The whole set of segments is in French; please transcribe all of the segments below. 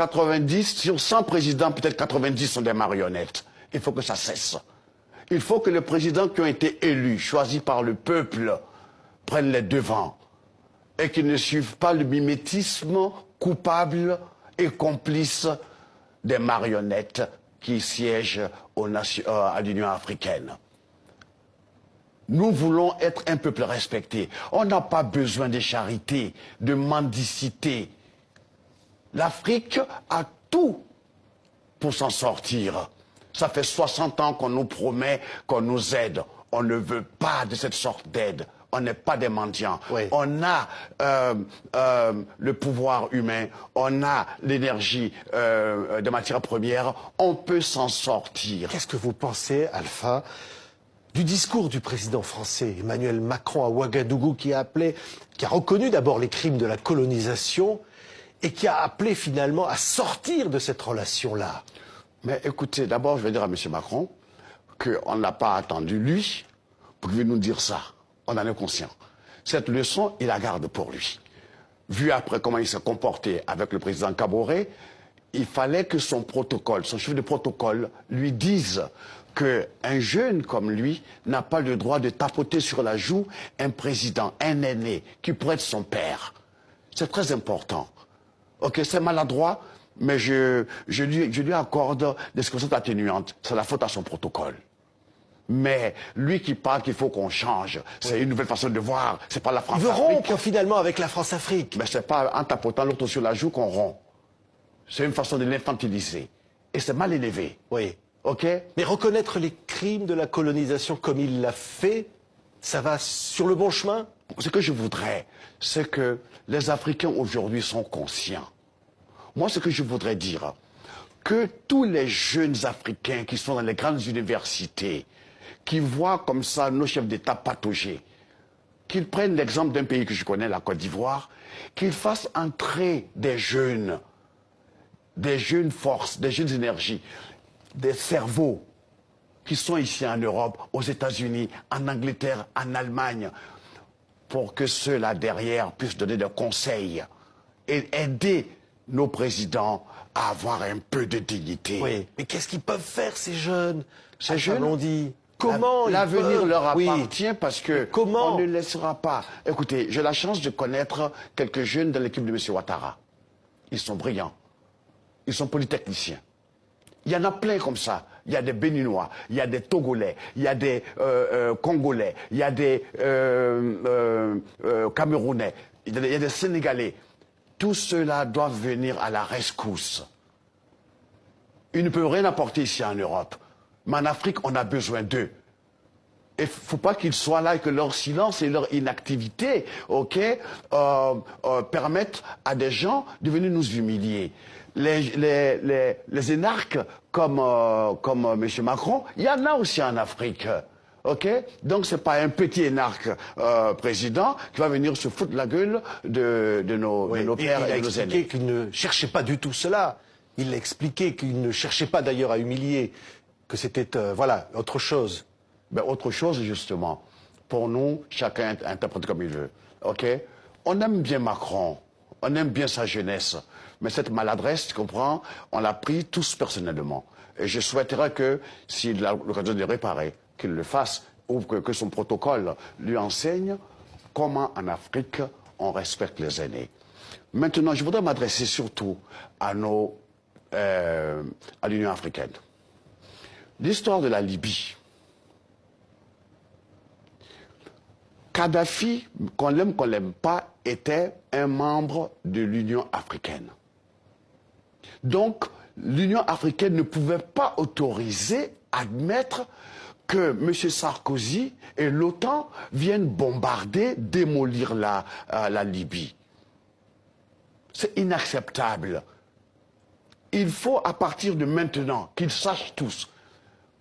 90, sur 100 présidents, peut-être 90 sont des marionnettes. Il faut que ça cesse. Il faut que les présidents qui ont été élus, choisis par le peuple, prennent les devants et qu'ils ne suivent pas le mimétisme coupable et complice des marionnettes qui siègent à l'Union africaine. Nous voulons être un peuple respecté. On n'a pas besoin de charité, de mendicité. L'Afrique a tout pour s'en sortir. Ça fait 60 ans qu'on nous promet qu'on nous aide. On ne veut pas de cette sorte d'aide. On n'est pas des mendiants. Oui. On a le pouvoir humain, on a l'énergie de matières premières. On peut s'en sortir. Qu'est-ce que vous pensez, Alpha, du discours du président français Emmanuel Macron à Ouagadougou qui a reconnu d'abord les crimes de la colonisation et qui a appelé finalement à sortir de cette relation-là? Mais écoutez, d'abord je vais dire à M. Macron qu'on n'a pas attendu lui pour lui nous dire ça. On en est conscient. Cette leçon, il la garde pour lui. Vu après comment il s'est comporté avec le président Kaboré, il fallait que son protocole, son chef de protocole, lui dise qu'un jeune comme lui n'a pas le droit de tapoter sur la joue un président, un aîné, qui pourrait être son père. C'est très important. Ok, c'est maladroit, mais je lui accorde des circonstances atténuantes. C'est la faute à son protocole. Mais lui qui parle qu'il faut qu'on change, c'est une nouvelle façon de voir. C'est pas la France-Afrique. Il veut rompre finalement avec la France-Afrique. Mais c'est pas en tapotant l'autre sur la joue qu'on rompt. C'est une façon de l'infantiliser. Et c'est mal élevé. Oui. Ok? Mais reconnaître les crimes de la colonisation comme il l'a fait, ça va sur le bon chemin? Ce que je voudrais, c'est que les Africains aujourd'hui sont conscients. Moi, ce que je voudrais dire, que tous les jeunes Africains qui sont dans les grandes universités, qui voient comme ça nos chefs d'État patauger, qu'ils prennent l'exemple d'un pays que je connais, la Côte d'Ivoire, qu'ils fassent entrer des jeunes forces, des jeunes énergies, des cerveaux qui sont ici en Europe, aux États-Unis, en Angleterre, en Allemagne, pour que ceux-là derrière puissent donner des conseils et aider nos présidents à avoir un peu de dignité. Oui, mais qu'est-ce qu'ils peuvent faire ces jeunes? Ces jeunes, on dit. Comment l'avenir leur appartient, oui. parce que comment on ne laissera pas. Écoutez, j'ai la chance de connaître quelques jeunes dans l'équipe de M. Ouattara. Ils sont brillants. Ils sont polytechniciens. Il y en a plein comme ça. Il y a des Béninois, il y a des Togolais, il y a des Congolais, il y a des Camerounais, il y a des Sénégalais. Tous ceux-là doivent venir à la rescousse. Ils ne peuvent rien apporter ici en Europe. Mais en Afrique, on a besoin d'eux. Il ne faut pas qu'ils soient là et que leur silence et leur inactivité, permettent à des gens de venir nous humilier. Les énarques comme M. Macron, il y en a aussi en Afrique. Donc ce n'est pas un petit énarque président qui va venir se foutre la gueule de nos pères et de nos aînés. Il a expliqué qu'il ne cherchait pas du tout cela. Il a expliqué qu'il ne cherchait pas d'ailleurs à humilier, que c'était voilà, autre chose. Ben, autre chose, justement. Pour nous, chacun interprète comme il veut. On aime bien Macron, on aime bien sa jeunesse, mais cette maladresse, tu comprends, on l'a pris tous personnellement. Et je souhaiterais que, s'il a l'occasion de réparer, qu'il le fasse, ou que son protocole lui enseigne comment en Afrique on respecte les aînés. Maintenant, je voudrais m'adresser surtout à l'Union africaine. L'histoire de la Libye. Kadhafi, qu'on l'aime pas, était un membre de l'Union africaine. Donc, l'Union africaine ne pouvait pas autoriser, admettre que M. Sarkozy et l'OTAN viennent bombarder, démolir la Libye. C'est inacceptable. Il faut, à partir de maintenant, qu'ils sachent tous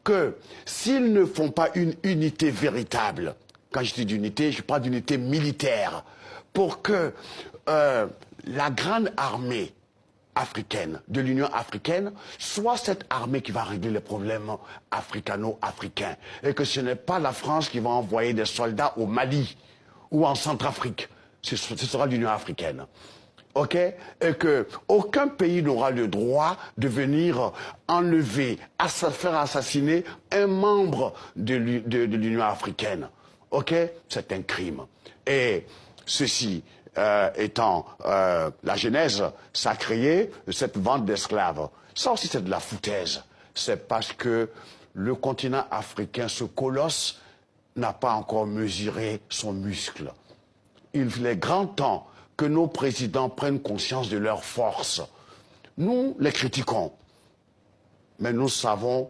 que s'ils ne font pas une unité véritable, quand je dis d'unité, je parle d'unité militaire, pour que la grande armée africaine, de l'Union africaine, soit cette armée qui va régler les problèmes africano-africains. Et que ce n'est pas la France qui va envoyer des soldats au Mali ou en Centrafrique. Ce sera l'Union africaine. ok, et que aucun pays n'aura le droit de venir enlever, faire assassiner un membre de l'Union africaine. Ok, c'est un crime. Et ceci étant la genèse sacrée de cette vente d'esclaves, ça aussi c'est de la foutaise. C'est parce que le continent africain, ce colosse, n'a pas encore mesuré son muscle. Il est grand temps que nos présidents prennent conscience de leur force. Nous les critiquons, mais nous savons